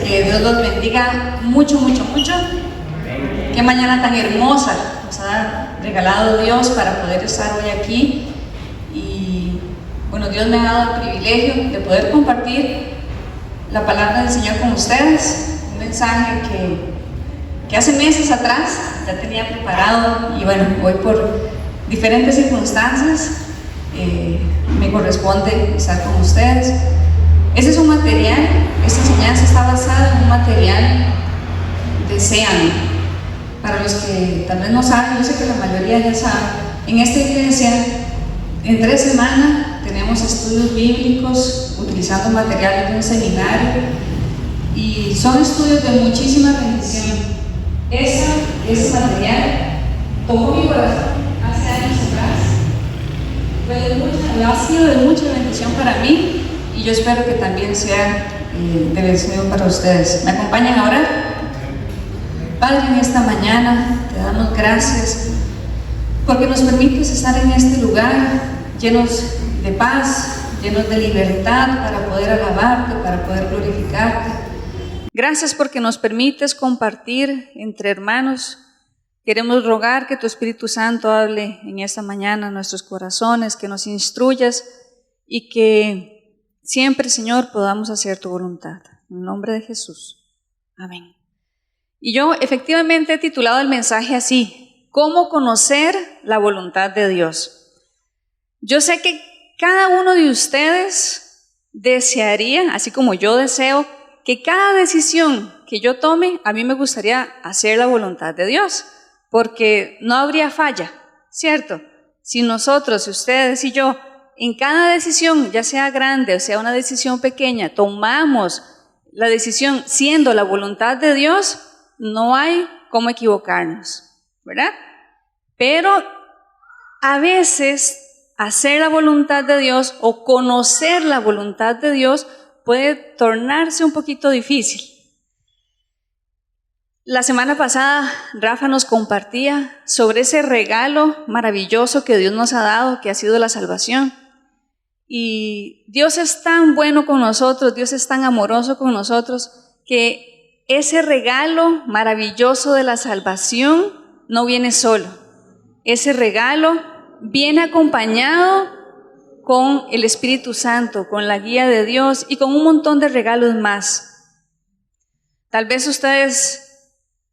Que Dios los bendiga mucho, mucho, mucho. Qué mañana tan hermosa nos ha regalado Dios para poder estar hoy aquí. Y bueno, Dios me ha dado el privilegio de poder compartir la palabra del Señor con ustedes. Un mensaje que hace meses atrás ya tenía preparado y bueno, hoy por diferentes circunstancias me corresponde estar con ustedes. Ese es un material, esta enseñanza está basada en un material de Sean. Para los que tal vez no saben, yo sé que la mayoría ya saben, en esta iglesia en 3 semanas tenemos estudios bíblicos utilizando materiales de un seminario y son estudios de muchísima bendición. Ese material tocó mi corazón hace años atrás, ha sido de mucha bendición para mí y yo espero que también sea de bendición para ustedes. ¿Me acompañan a orar? Padre, en esta mañana te damos gracias porque nos permites estar en este lugar llenos de paz, llenos de libertad para poder alabarte, para poder glorificarte. Gracias porque nos permites compartir entre hermanos. Queremos rogar que tu Espíritu Santo hable en esta mañana a nuestros corazones, que nos instruyas y que siempre, Señor, podamos hacer tu voluntad. En el nombre de Jesús. Amén. Y yo efectivamente he titulado el mensaje así: ¿cómo conocer la voluntad de Dios? Yo sé que cada uno de ustedes desearía, así como yo deseo, que cada decisión que yo tome, a mí me gustaría hacer la voluntad de Dios, porque no habría falla, ¿cierto? Si nosotros, ustedes y yo, en cada decisión, ya sea grande o sea una decisión pequeña, tomamos la decisión siendo la voluntad de Dios, no hay cómo equivocarnos, ¿verdad? Pero a veces hacer la voluntad de Dios o conocer la voluntad de Dios puede tornarse un poquito difícil. La semana pasada Rafa nos compartía sobre ese regalo maravilloso que Dios nos ha dado, que ha sido la salvación. Y Dios es tan bueno con nosotros, Dios es tan amoroso con nosotros, que ese regalo maravilloso de la salvación no viene solo. Ese regalo viene acompañado con el Espíritu Santo, con la guía de Dios y con un montón de regalos más. Tal vez ustedes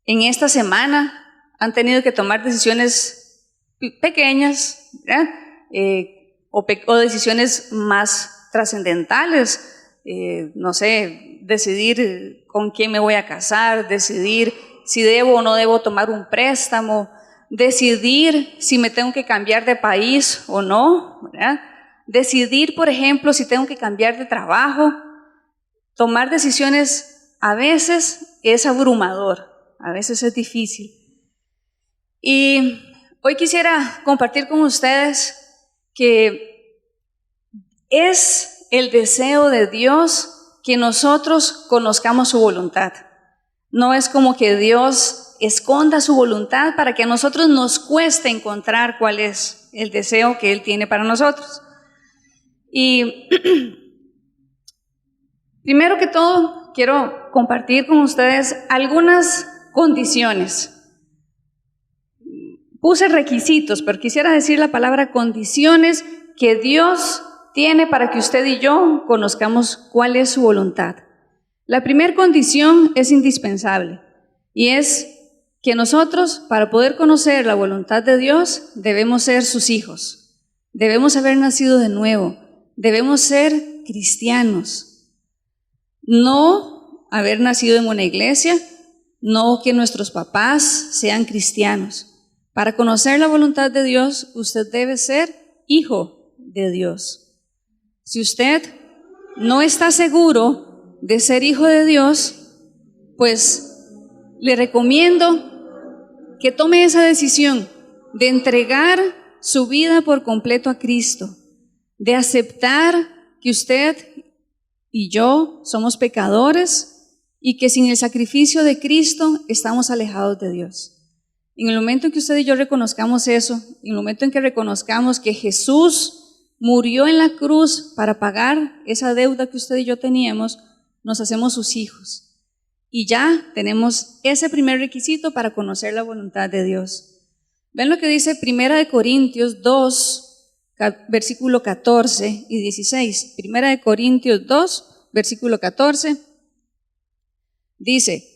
en esta semana han tenido que tomar decisiones pequeñas, ¿verdad? O decisiones más trascendentales, no sé, decidir con quién me voy a casar, decidir si debo o no debo tomar un préstamo, decidir si me tengo que cambiar de país o no, ¿verdad? Decidir, por ejemplo, si tengo que cambiar de trabajo. Tomar decisiones a veces es abrumador, a veces es difícil. Y hoy quisiera compartir con ustedes que es el deseo de Dios que nosotros conozcamos su voluntad. No es como que Dios esconda su voluntad para que a nosotros nos cueste encontrar cuál es el deseo que Él tiene para nosotros. Y primero que todo, quiero compartir con ustedes algunas condiciones. Puse requisitos, pero quisiera decir la palabra condiciones que Dios tiene para que usted y yo conozcamos cuál es su voluntad. La primera condición es indispensable y es que nosotros, para poder conocer la voluntad de Dios, debemos ser sus hijos, debemos haber nacido de nuevo, debemos ser cristianos, no haber nacido en una iglesia, no que nuestros papás sean cristianos. Para conocer la voluntad de Dios, usted debe ser hijo de Dios. Si usted no está seguro de ser hijo de Dios, pues le recomiendo que tome esa decisión de entregar su vida por completo a Cristo, de aceptar que usted y yo somos pecadores y que sin el sacrificio de Cristo estamos alejados de Dios. En el momento en que usted y yo reconozcamos eso, en el momento en que reconozcamos que Jesús murió en la cruz para pagar esa deuda que usted y yo teníamos, nos hacemos sus hijos. Y ya tenemos ese primer requisito para conocer la voluntad de Dios. Ven lo que dice 1 Corintios 2, versículo 14 y 16. 1 Corintios 2, versículo 14. Dice: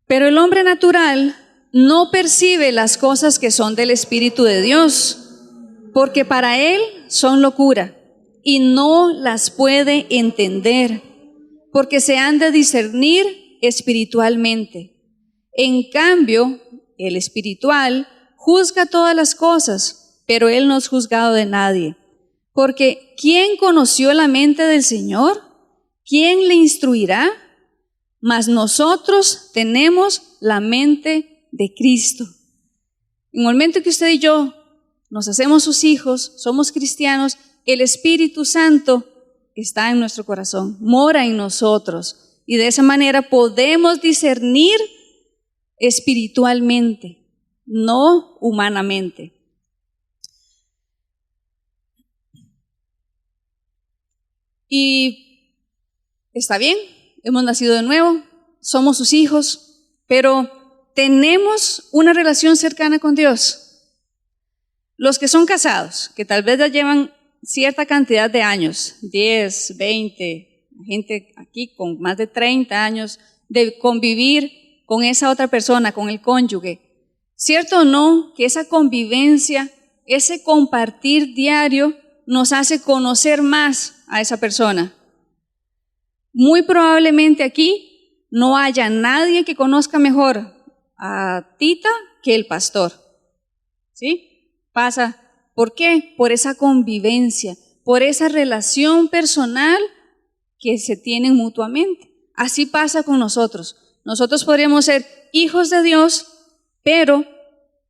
pero el hombre natural no percibe las cosas que son del Espíritu de Dios, porque para él son locura, y no las puede entender, porque se han de discernir espiritualmente. En cambio, el espiritual juzga todas las cosas, pero él no es juzgado de nadie. Porque ¿quién conoció la mente del Señor? ¿Quién le instruirá? Mas nosotros tenemos la mente de Cristo. En el momento que usted y yo nos hacemos sus hijos, somos cristianos, el Espíritu Santo está en nuestro corazón, mora en nosotros, y de esa manera podemos discernir espiritualmente, no humanamente. Y está bien, hemos nacido de nuevo, somos sus hijos, pero tenemos una relación cercana con Dios. Los que son casados, que tal vez ya llevan cierta cantidad de años, 10, 20, gente aquí con más de 30 años de convivir con esa otra persona, con el cónyuge. ¿Cierto o no que esa convivencia, ese compartir diario nos hace conocer más a esa persona? Muy probablemente aquí no haya nadie que conozca mejor a Tita que el pastor. ¿Sí? Pasa. ¿Por qué? Por esa convivencia, por esa relación personal que se tienen mutuamente. Así pasa con nosotros. Nosotros podríamos ser hijos de Dios, pero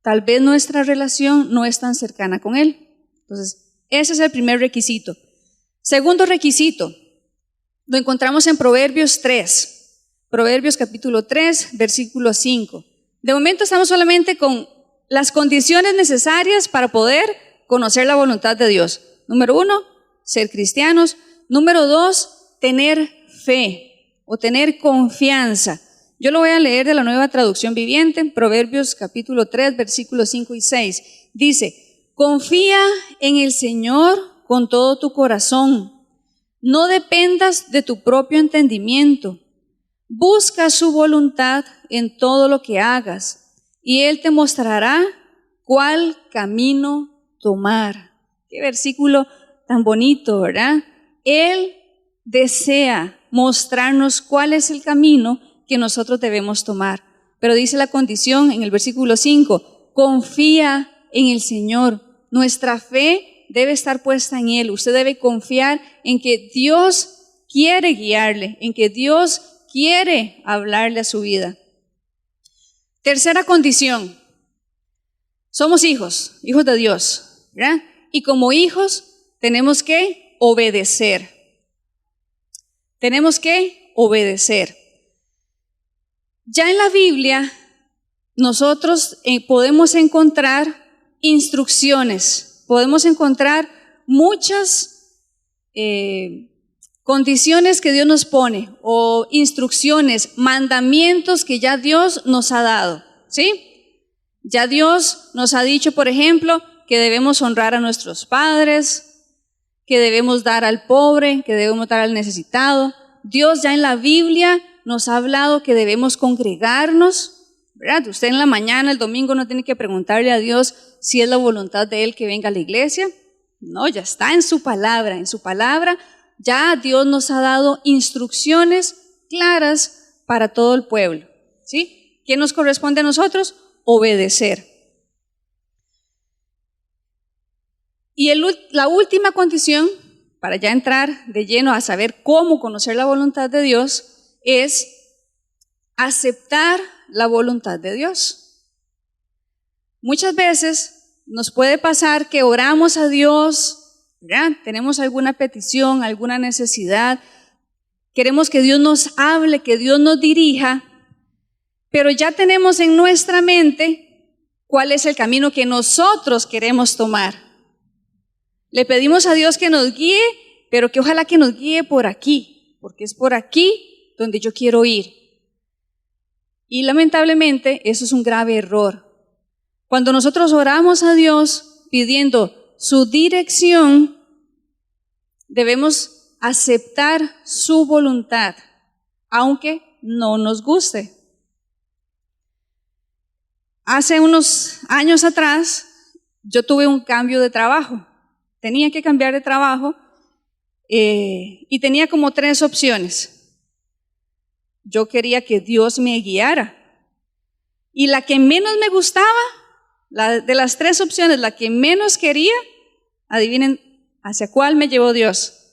tal vez nuestra relación no es tan cercana con Él. Entonces, ese es el primer requisito. Segundo requisito, lo encontramos en Proverbios 3. Proverbios capítulo 3, versículo 5. De momento estamos solamente con las condiciones necesarias para poder conocer la voluntad de Dios. Número 1, ser cristianos. Número 2, tener fe o tener confianza. Yo lo voy a leer de la Nueva Traducción Viviente, Proverbios capítulo 3, versículos 5 y 6. Dice: confía en el Señor con todo tu corazón. No dependas de tu propio entendimiento. Busca su voluntad en todo lo que hagas, y Él te mostrará cuál camino tomar. Qué versículo tan bonito, ¿verdad? Él desea mostrarnos cuál es el camino que nosotros debemos tomar. Pero dice la condición en el versículo 5, confía en el Señor. Nuestra fe debe estar puesta en Él. Usted debe confiar en que Dios quiere guiarle, en que Dios quiere hablarle a su vida. Tercera condición, somos hijos de Dios, ¿verdad? Y como hijos tenemos que obedecer. Tenemos que obedecer. Ya en la Biblia nosotros podemos encontrar instrucciones, podemos encontrar muchas condiciones que Dios nos pone, o instrucciones, mandamientos que ya Dios nos ha dado, ¿sí? Ya Dios nos ha dicho, por ejemplo, que debemos honrar a nuestros padres, que debemos dar al pobre, que debemos dar al necesitado. Dios ya en la Biblia nos ha hablado que debemos congregarnos, ¿verdad? Usted en la mañana, el domingo, no tiene que preguntarle a Dios si es la voluntad de Él que venga a la iglesia. No, ya está en su palabra. En su palabra ya Dios nos ha dado instrucciones claras para todo el pueblo, ¿sí? ¿Qué nos corresponde a nosotros? Obedecer. Y la última condición, para ya entrar de lleno a saber cómo conocer la voluntad de Dios, es aceptar la voluntad de Dios. Muchas veces nos puede pasar que oramos a Dios, ¿verdad? Tenemos alguna petición, alguna necesidad, queremos que Dios nos hable, que Dios nos dirija, pero ya tenemos en nuestra mente cuál es el camino que nosotros queremos tomar. Le pedimos a Dios que nos guíe, pero que ojalá que nos guíe por aquí, porque es por aquí donde yo quiero ir. Y lamentablemente eso es un grave error. Cuando nosotros oramos a Dios pidiendo su dirección, debemos aceptar su voluntad, aunque no nos guste. Hace unos años atrás, yo tuve un cambio de trabajo. Tenía que cambiar de trabajo y tenía como 3 opciones. Yo quería que Dios me guiara. Y la que menos me gustaba, de las 3 opciones, la que menos quería, adivinen hacia cuál me llevó Dios.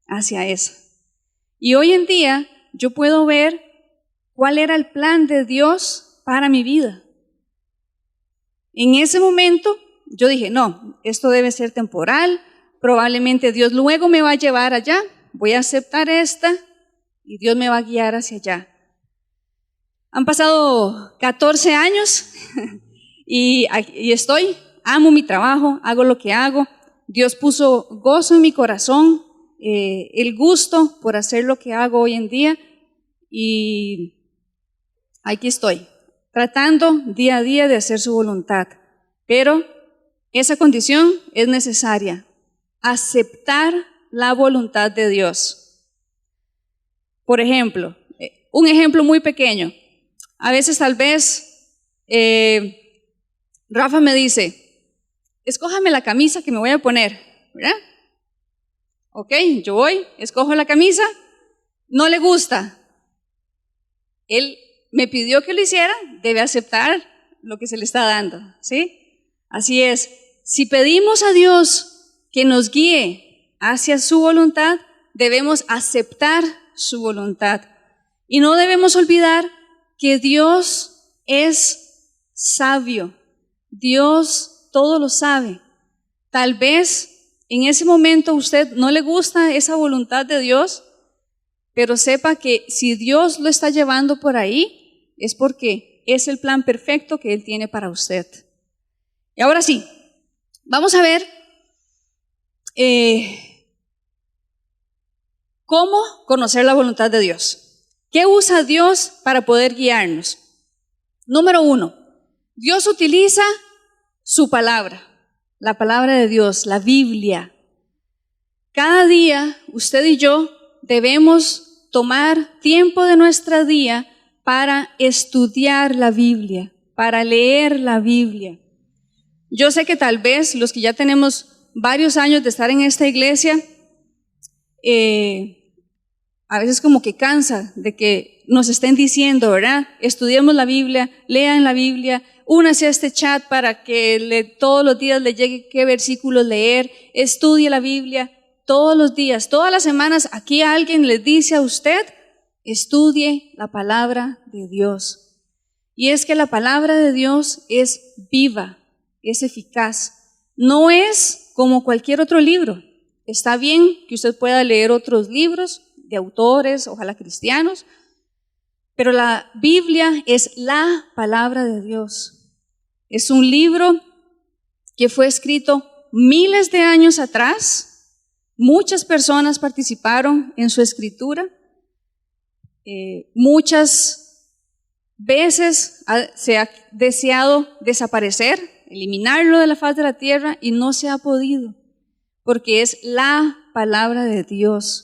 Hacia esa. Y hoy en día yo puedo ver cuál era el plan de Dios para mi vida. En ese momento yo dije, no, esto debe ser temporal, probablemente Dios luego me va a llevar allá, voy a aceptar esta y Dios me va a guiar hacia allá. Han pasado 14 años y amo mi trabajo, hago lo que hago. Dios puso gozo en mi corazón, el gusto por hacer lo que hago hoy en día y aquí estoy, tratando día a día de hacer su voluntad. Pero esa condición es necesaria, aceptar la voluntad de Dios. Por ejemplo, un ejemplo muy pequeño. A veces tal vez Rafa me dice, escójame la camisa que me voy a poner, ¿verdad? Ok, yo voy, escojo la camisa, no le gusta. Él me pidió que lo hiciera, debe aceptar lo que se le está dando, ¿sí? Así es, si pedimos a Dios que nos guíe hacia su voluntad, debemos aceptar su voluntad. Y no debemos olvidar que Dios es sabio, Dios todo lo sabe. Tal vez en ese momento a usted no le gusta esa voluntad de Dios, pero sepa que si Dios lo está llevando por ahí, es porque es el plan perfecto que Él tiene para usted. Y ahora sí, vamos a ver cómo conocer la voluntad de Dios. ¿Qué usa Dios para poder guiarnos? Número 1, Dios utiliza su palabra, la palabra de Dios, la Biblia. Cada día usted y yo debemos tomar tiempo de nuestro día para estudiar la Biblia, para leer la Biblia. Yo sé que tal vez los que ya tenemos varios años de estar en esta iglesia, a veces como que cansa de que nos estén diciendo, ¿verdad? Estudiemos la Biblia, lean la Biblia, únase a este chat para que todos los días le llegue qué versículos leer, estudie la Biblia todos los días, todas las semanas. Aquí alguien le dice a usted, estudie la palabra de Dios. Y es que la palabra de Dios es viva, es eficaz. No es como cualquier otro libro. Está bien que usted pueda leer otros libros de autores, ojalá cristianos, pero la Biblia es la palabra de Dios. Es un libro que fue escrito miles de años atrás. Muchas personas participaron en su escritura. Muchas veces se ha deseado desaparecer, eliminarlo de la faz de la tierra y no se ha podido, porque es la palabra de Dios.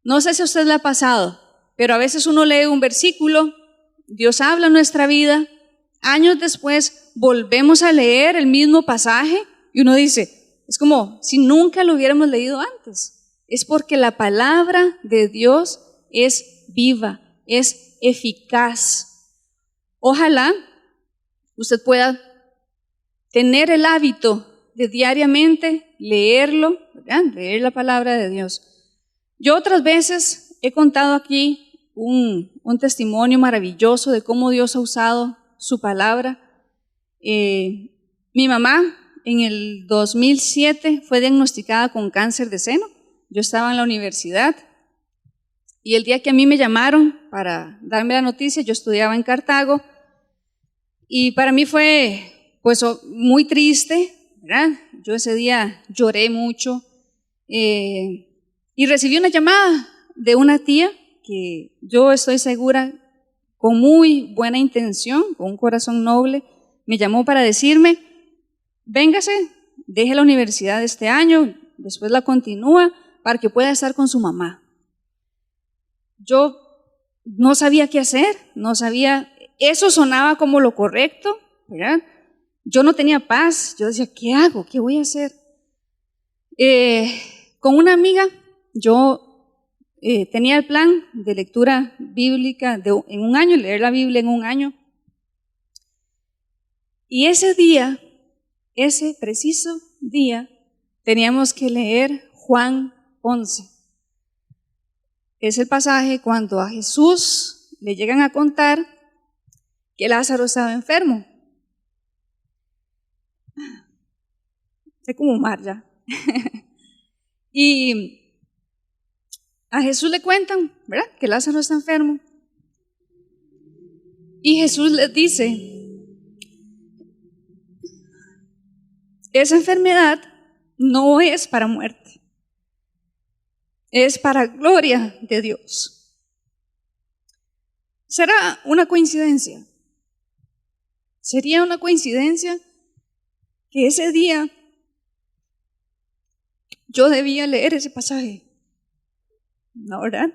No sé si a usted le ha pasado, pero a veces uno lee un versículo, Dios habla en nuestra vida, años después volvemos a leer el mismo pasaje y uno dice, es como si nunca lo hubiéramos leído antes. Es porque la palabra de Dios es viva, es eficaz. Ojalá usted pueda tener el hábito de diariamente leerlo, ¿verdad? Leer la palabra de Dios. Yo otras veces he contado aquí un testimonio maravilloso de cómo Dios ha usado su palabra. Mi mamá en el 2007 fue diagnosticada con cáncer de seno. Yo estaba en la universidad y el día que a mí me llamaron para darme la noticia, yo estudiaba en Cartago y para mí fue pues muy triste, ¿verdad? Yo ese día lloré mucho y recibí una llamada de una tía que yo estoy segura, con muy buena intención, con un corazón noble, me llamó para decirme, véngase, deje la universidad este año, después la continúa para que pueda estar con su mamá. Yo no sabía qué hacer, no sabía, eso sonaba como lo correcto, ¿verdad? Yo no tenía paz, yo decía, ¿qué hago? ¿Qué voy a hacer? Con una amiga, yo tenía el plan de lectura bíblica en un año, leer la Biblia en un año. Y ese día, ese preciso día, teníamos que leer Juan 11. Es el pasaje cuando a Jesús le llegan a contar que Lázaro estaba enfermo. Sé como mar ya. Y a Jesús le cuentan, ¿verdad?, que Lázaro está enfermo. Y Jesús les dice, esa enfermedad no es para muerte, es para gloria de Dios. ¿Será una coincidencia? ¿Sería una coincidencia que ese día yo debía leer ese pasaje? No, ¿verdad?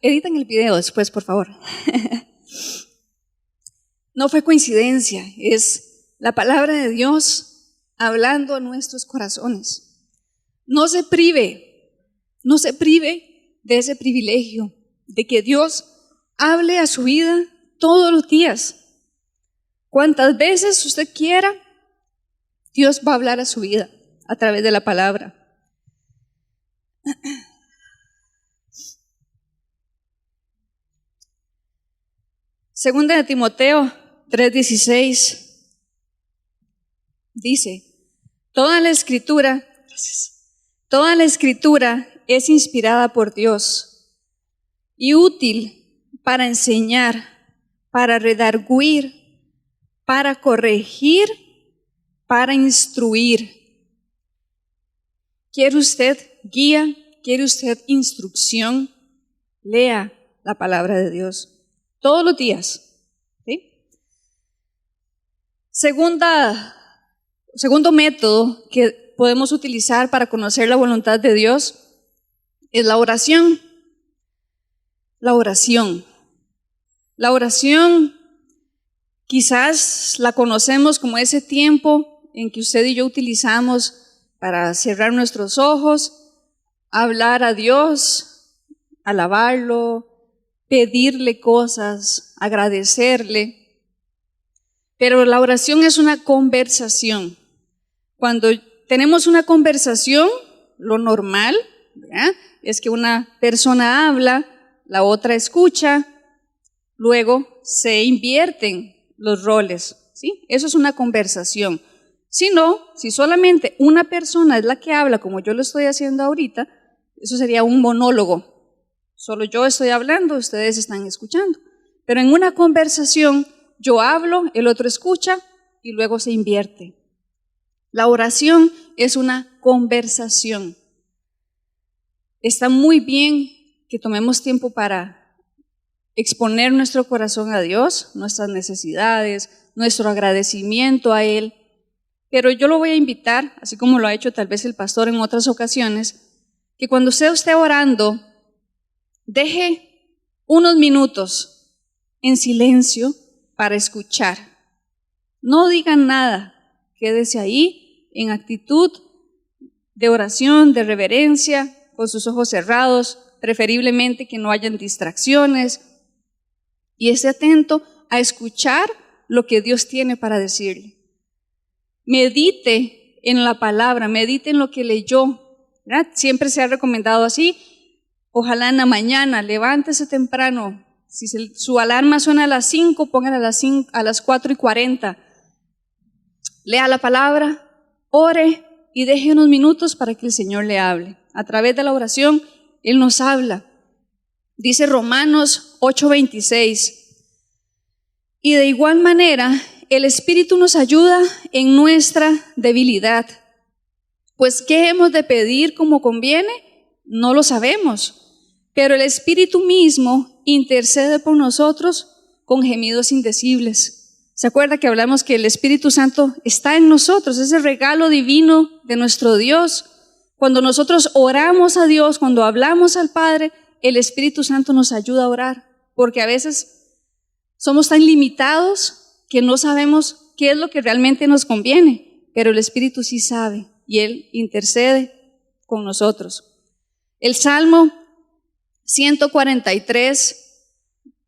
Editen el video después, por favor. No fue coincidencia, es la palabra de Dios hablando a nuestros corazones. No se prive de ese privilegio de que Dios hable a su vida todos los días. Cuantas veces usted quiera, Dios va a hablar a su vida a través de la palabra. Segunda de Timoteo 3:16 dice, toda la escritura es inspirada por Dios y útil para enseñar, para redarguir, para corregir, para instruir. ¿Quiere usted guía? ¿Quiere usted instrucción? Lea la palabra de Dios todos los días. ¿Sí? Segundo método que podemos utilizar para conocer la voluntad de Dios es la oración. La oración. La oración quizás la conocemos como ese tiempo en que usted y yo utilizamos para cerrar nuestros ojos, hablar a Dios, alabarlo, pedirle cosas, agradecerle. Pero la oración es una conversación. Cuando tenemos una conversación, lo normal, ¿verdad?, es que una persona habla, la otra escucha, luego se invierten los roles, ¿sí? Eso es una conversación. Si solamente una persona es la que habla, como yo lo estoy haciendo ahorita, eso sería un monólogo. Solo yo estoy hablando, ustedes están escuchando. Pero en una conversación, yo hablo, el otro escucha y luego se invierte. La oración es una conversación. Está muy bien que tomemos tiempo para exponer nuestro corazón a Dios, nuestras necesidades, nuestro agradecimiento a Él. Pero yo lo voy a invitar, así como lo ha hecho tal vez el pastor en otras ocasiones, que cuando usted esté orando, deje unos minutos en silencio para escuchar. No digan nada, quédese ahí en actitud de oración, de reverencia, con sus ojos cerrados, preferiblemente que no hayan distracciones, y esté atento a escuchar lo que Dios tiene para decirle. Medite en la palabra, medite en lo que leyó, ¿verdad? Siempre se ha recomendado así. Ojalá en la mañana, levántese temprano. Si su alarma suena a las 5, póngala a las 4:40. Lea la palabra, ore y deje unos minutos para que el Señor le hable. A través de la oración, Él nos habla. Dice Romanos 8:26, Y de igual manera, el Espíritu nos ayuda en nuestra debilidad. Pues, ¿qué hemos de pedir como conviene? No lo sabemos, pero el Espíritu mismo intercede por nosotros con gemidos indecibles. ¿Se acuerda que hablamos que el Espíritu Santo está en nosotros? Es el regalo divino de nuestro Dios. Cuando nosotros oramos a Dios, cuando hablamos al Padre, el Espíritu Santo nos ayuda a orar, porque a veces somos tan limitados que no sabemos qué es lo que realmente nos conviene, pero el Espíritu sí sabe y Él intercede con nosotros. El Salmo 143,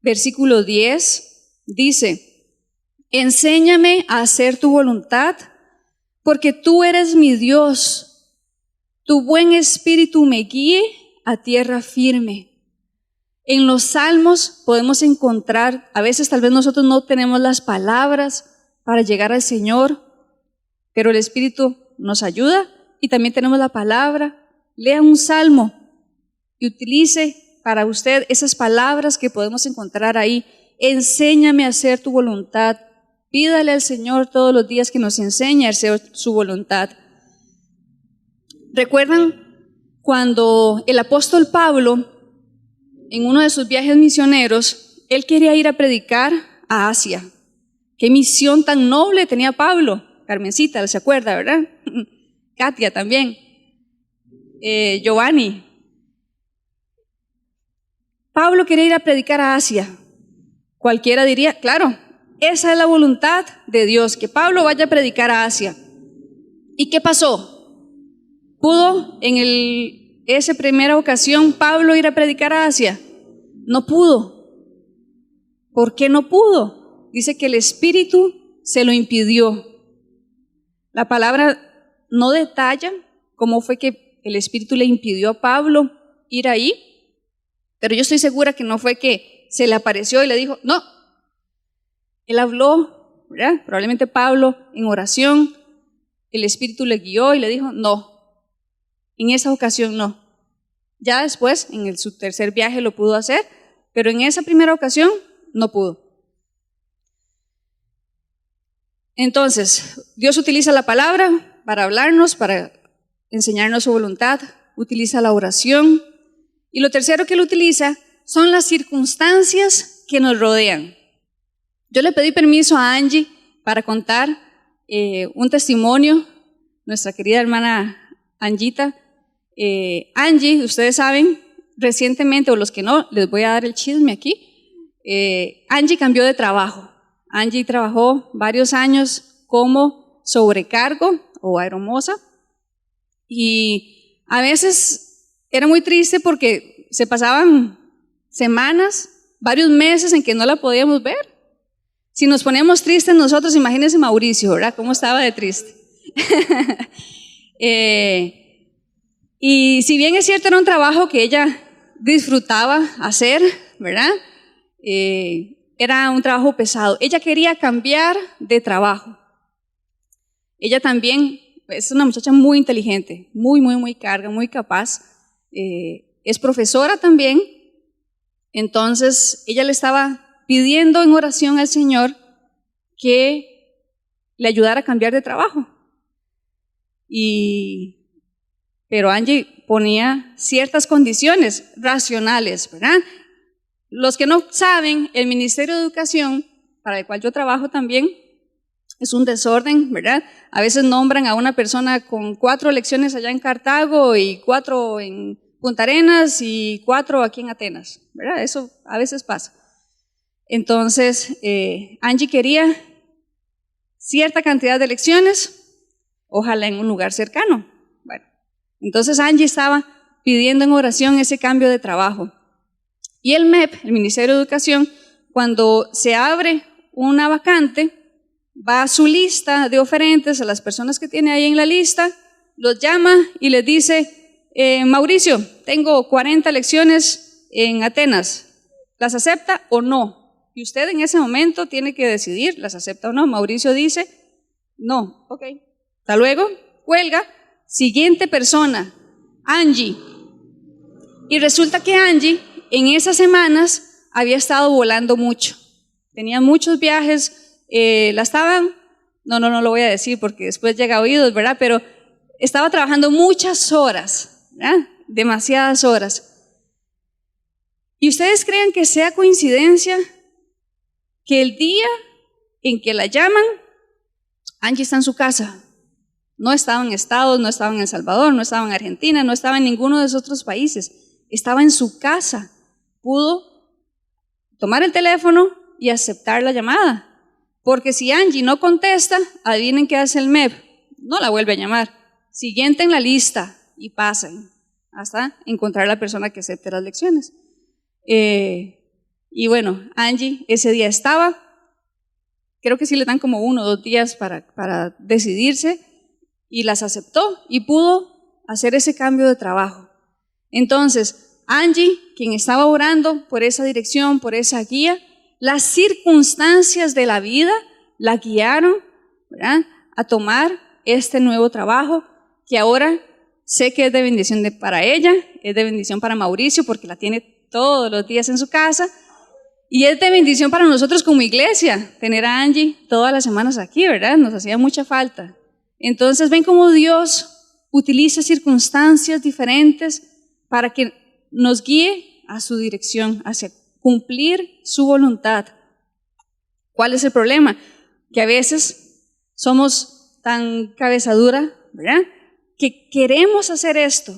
versículo 10, dice: enséñame a hacer tu voluntad, porque tú eres mi Dios. Tu buen espíritu me guíe a tierra firme. En los salmos podemos encontrar, a veces tal vez nosotros no tenemos las palabras para llegar al Señor, pero el Espíritu nos ayuda y también tenemos la palabra. Lea un salmo y utilice para usted esas palabras que podemos encontrar ahí. Enséñame a hacer tu voluntad. Pídale al Señor todos los días que nos enseñe a hacer su voluntad. ¿Recuerdan cuando el apóstol Pablo, en uno de sus viajes misioneros, él quería ir a predicar a Asia? Qué misión tan noble tenía Pablo. Carmencita, ¿se acuerda, verdad? Katia también. Giovanni. Pablo quería ir a predicar a Asia. Cualquiera diría, claro, esa es la voluntad de Dios, que Pablo vaya a predicar a Asia. ¿Y qué pasó? ¿Pudo en esa primera ocasión Pablo ir a predicar a Asia? No pudo. ¿Por qué no pudo? Dice que el Espíritu se lo impidió. La palabra no detalla cómo fue que el Espíritu le impidió a Pablo ir ahí, pero yo estoy segura que no fue que se le apareció y le dijo, no. Él habló, ¿verdad? Probablemente Pablo en oración, el Espíritu le guió y le dijo, no. En esa ocasión no. Ya después, en su tercer viaje lo pudo hacer, pero en esa primera ocasión no pudo. Entonces, Dios utiliza la palabra para hablarnos, para enseñarnos su voluntad, utiliza la oración, y lo tercero que Él utiliza son las circunstancias que nos rodean. Yo le pedí permiso a Angie para contar un testimonio, nuestra querida hermana Angita. Angie, ustedes saben, recientemente, o los que no, les voy a dar el chisme aquí, Angie cambió de trabajo. Angie trabajó varios años como sobrecargo o aeromoza y a veces era muy triste porque se pasaban semanas, varios meses en que no la podíamos ver. Si nos poníamos tristes nosotros, imagínense Mauricio, ¿verdad? ¿Cómo estaba de triste? Y si bien es cierto, era un trabajo que ella disfrutaba hacer, ¿verdad? Era un trabajo pesado. Ella quería cambiar de trabajo. Ella también es una muchacha muy inteligente, muy carga, muy capaz. Es profesora también. Entonces, ella le estaba pidiendo en oración al Señor que le ayudara a cambiar de trabajo. Pero Angie ponía ciertas condiciones racionales, ¿verdad? Los que no saben, el Ministerio de Educación, para el cual yo trabajo también, es un desorden, ¿verdad? A veces nombran a una persona con 4 lecciones allá en Cartago y 4 en Punta Arenas y 4 aquí en Atenas, ¿verdad? Eso a veces pasa. Entonces, Angie quería cierta cantidad de lecciones, ojalá en un lugar cercano. Bueno, entonces Angie estaba pidiendo en oración ese cambio de trabajo. Y el MEP, el Ministerio de Educación, cuando se abre una vacante, va a su lista de oferentes, a las personas que tiene ahí en la lista, los llama y les dice, Mauricio, tengo 40 lecciones en Atenas, ¿las acepta o no? Y usted en ese momento tiene que decidir, ¿las acepta o no? Mauricio dice, no, ok, hasta luego, cuelga, siguiente persona, Angie. Y resulta que Angie en esas semanas había estado volando mucho. tenía muchos viajes, no lo voy a decir porque después llega a oídos, ¿verdad? Pero estaba trabajando muchas horas, ¿verdad? Demasiadas horas. ¿Y ustedes creen que sea coincidencia que el día en que la llaman, Angie está en su casa? No estaba en Estados, no estaba en El Salvador, no estaba en Argentina, no estaba en ninguno de esos otros países. Estaba en su casa. Pudo tomar el teléfono y aceptar la llamada. Porque si Angie no contesta, adivinen qué hace el MEP. No la vuelve a llamar. Siguiente en la lista y pasen hasta encontrar la persona que acepte las lecciones. Y bueno, Angie ese día estaba. Creo que sí le dan como 1 o 2 días para decidirse. Y las aceptó y pudo hacer ese cambio de trabajo. Entonces, Angie, quien estaba orando por esa dirección, por esa guía, las circunstancias de la vida la guiaron, ¿verdad?, a tomar este nuevo trabajo que ahora sé que es de bendición para ella, es de bendición para Mauricio porque la tiene todos los días en su casa y es de bendición para nosotros como iglesia tener a Angie todas las semanas aquí, ¿verdad? Nos hacía mucha falta. Entonces ven cómo Dios utiliza circunstancias diferentes para que nos guíe a su dirección, hacia cumplir su voluntad. ¿Cuál es el problema? Que a veces somos tan cabeza dura, ¿verdad?, que queremos hacer esto,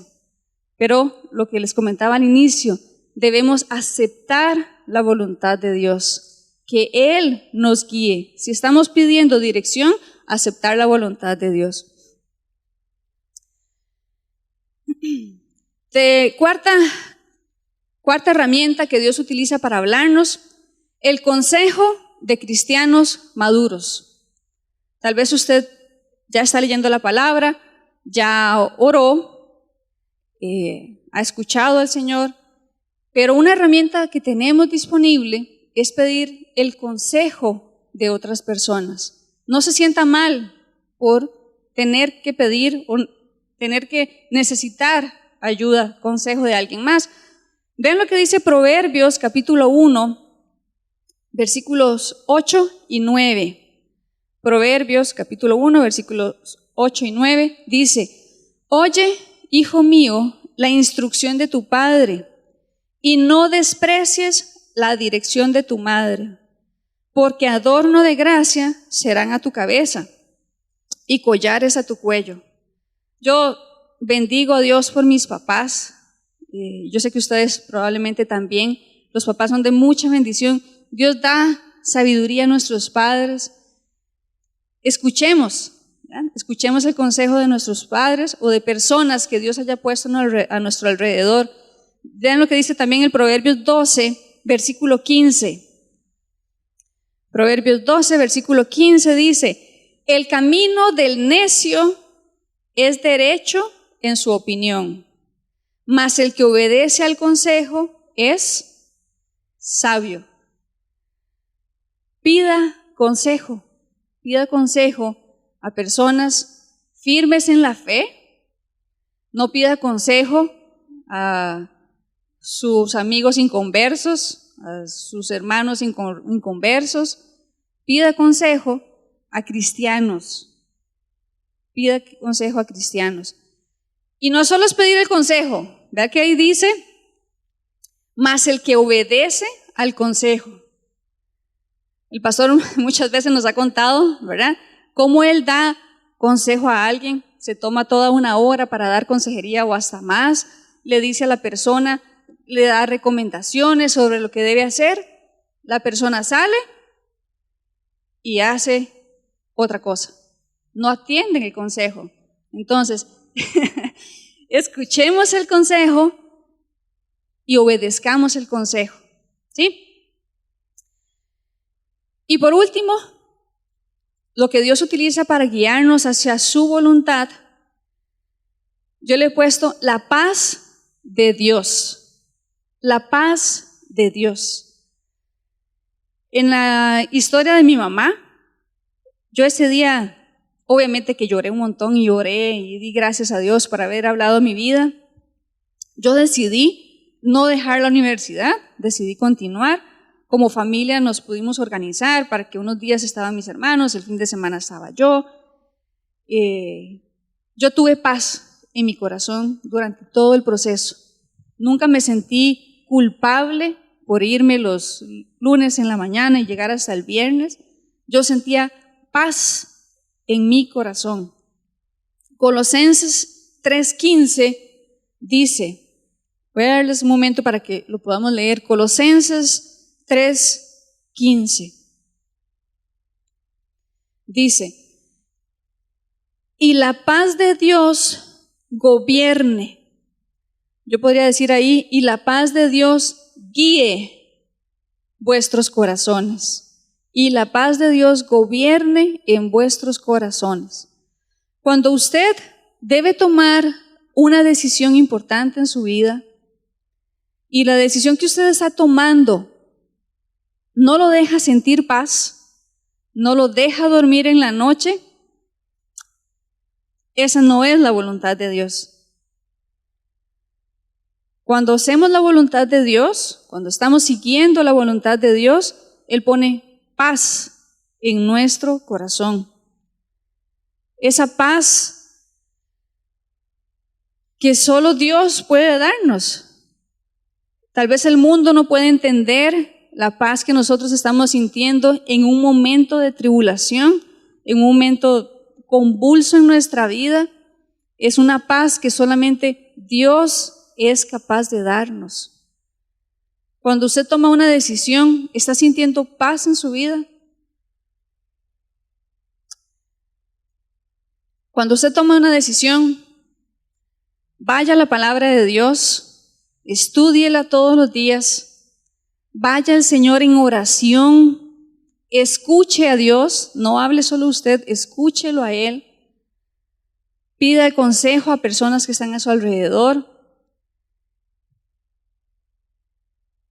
pero lo que les comentaba al inicio, debemos aceptar la voluntad de Dios, que Él nos guíe. Si estamos pidiendo dirección, aceptar la voluntad de Dios. Cuarta herramienta que Dios utiliza para hablarnos, el consejo de cristianos maduros. Tal vez usted ya está leyendo la palabra, ya oró, ha escuchado al Señor, pero una herramienta que tenemos disponible es pedir el consejo de otras personas. No se sienta mal por tener que pedir o tener que necesitar ayuda, consejo de alguien más. Vean lo que dice Proverbios capítulo 1, versículos 8 y 9. Proverbios capítulo 1, versículos 8 y 9 dice: Oye, hijo mío, la instrucción de tu padre, y no desprecies la dirección de tu madre, porque adorno de gracia serán a tu cabeza y collares a tu cuello. Yo bendigo a Dios por mis papás. Yo sé que ustedes probablemente también. Los papás son de mucha bendición. Dios da sabiduría a nuestros padres. Escuchemos el consejo de nuestros padres o de personas que Dios haya puesto a nuestro alrededor. Vean lo que dice también el Proverbios 12, versículo 15. Proverbios 12, versículo 15 dice: el camino del necio es derecho en su opinión, mas el que obedece al consejo es sabio. Pida consejo a personas firmes en la fe. No pida consejo a sus amigos inconversos, a sus hermanos inconversos. Pida consejo a cristianos. Pida consejo a cristianos. Y no solo es pedir el consejo. ¿Verdad que ahí dice? Mas el que obedece al consejo. El pastor muchas veces nos ha contado, ¿verdad?, cómo él da consejo a alguien. Se toma toda una hora para dar consejería o hasta más. Le dice a la persona, le da recomendaciones sobre lo que debe hacer. La persona sale y hace otra cosa. No atienden el consejo. Entonces, escuchemos el consejo y obedezcamos el consejo. ¿Sí? Y por último, lo que Dios utiliza para guiarnos hacia su voluntad, yo le he puesto la paz de Dios. La paz de Dios. En la historia de mi mamá, yo ese día, obviamente que lloré un montón y lloré y di gracias a Dios por haber hablado mi vida. Yo decidí no dejar la universidad, decidí continuar como familia nos pudimos organizar para que unos días estaban mis hermanos, el fin de semana estaba yo. Yo tuve paz en mi corazón durante todo el proceso. Nunca me sentí culpable por irme los lunes en la mañana y llegar hasta el viernes. Yo sentía paz en mi corazón. Colosenses 3:15 dice, voy a darles un momento para que lo podamos leer. Colosenses 3:15 dice, y la paz de Dios gobierne. Yo podría decir ahí, y la paz de Dios guíe vuestros corazones. Y la paz de Dios gobierne en vuestros corazones. Cuando usted debe tomar una decisión importante en su vida, y la decisión que usted está tomando no lo deja sentir paz, no lo deja dormir en la noche, esa no es la voluntad de Dios. Cuando hacemos la voluntad de Dios, cuando estamos siguiendo la voluntad de Dios, Él pone paz en nuestro corazón. Esa paz que solo Dios puede darnos. Tal vez el mundo no puede entender la paz que nosotros estamos sintiendo en un momento de tribulación, en un momento convulso en nuestra vida. Es una paz que solamente Dios es capaz de darnos. Cuando usted toma una decisión, ¿está sintiendo paz en su vida? Cuando usted toma una decisión, vaya a la palabra de Dios, estúdiela todos los días, vaya al Señor en oración, escuche a Dios, no hable solo usted, escúchelo a Él, pida consejo a personas que están a su alrededor,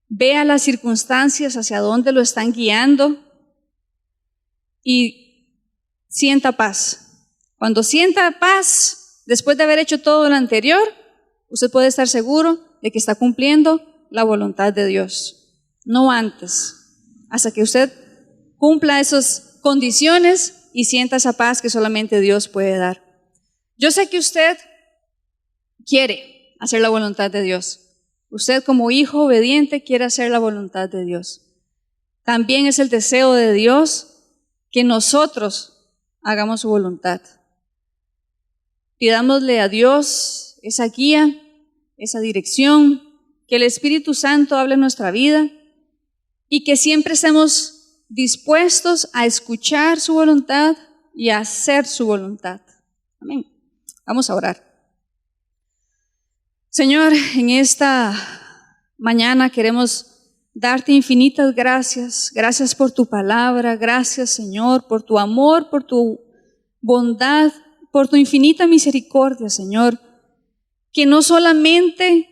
vea las circunstancias hacia dónde lo están guiando y sienta paz. Cuando sienta paz, después de haber hecho todo lo anterior, usted puede estar seguro de que está cumpliendo la voluntad de Dios, no antes, hasta que usted cumpla esas condiciones y sienta esa paz que solamente Dios puede dar. Yo sé que usted quiere hacer la voluntad de Dios. Usted como hijo obediente quiere hacer la voluntad de Dios. También es el deseo de Dios que nosotros hagamos su voluntad. Pidámosle a Dios esa guía, esa dirección, que el Espíritu Santo hable en nuestra vida y que siempre estemos dispuestos a escuchar su voluntad y a hacer su voluntad. Amén. Vamos a orar. Señor, en esta mañana queremos darte infinitas gracias. Gracias por tu palabra. Gracias, Señor, por tu amor, por tu bondad, por tu infinita misericordia, Señor, que no solamente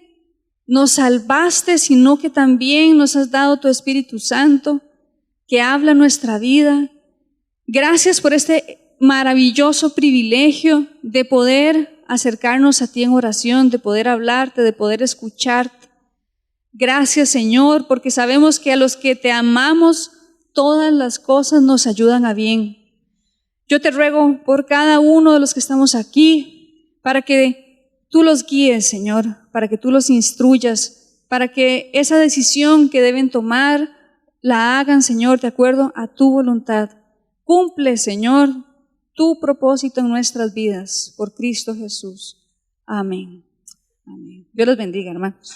nos salvaste, sino que también nos has dado tu Espíritu Santo, que habla nuestra vida. Gracias por este maravilloso privilegio de poder acercarnos a ti en oración, de poder hablarte, de poder escucharte. Gracias, Señor, porque sabemos que a los que te amamos, todas las cosas nos ayudan a bien. Yo te ruego por cada uno de los que estamos aquí, para que tú los guíes, Señor, para que tú los instruyas, para que esa decisión que deben tomar la hagan, Señor, de acuerdo a tu voluntad. Cumple, Señor, tu propósito en nuestras vidas, por Cristo Jesús. Amén. Amén. Dios los bendiga, hermanos.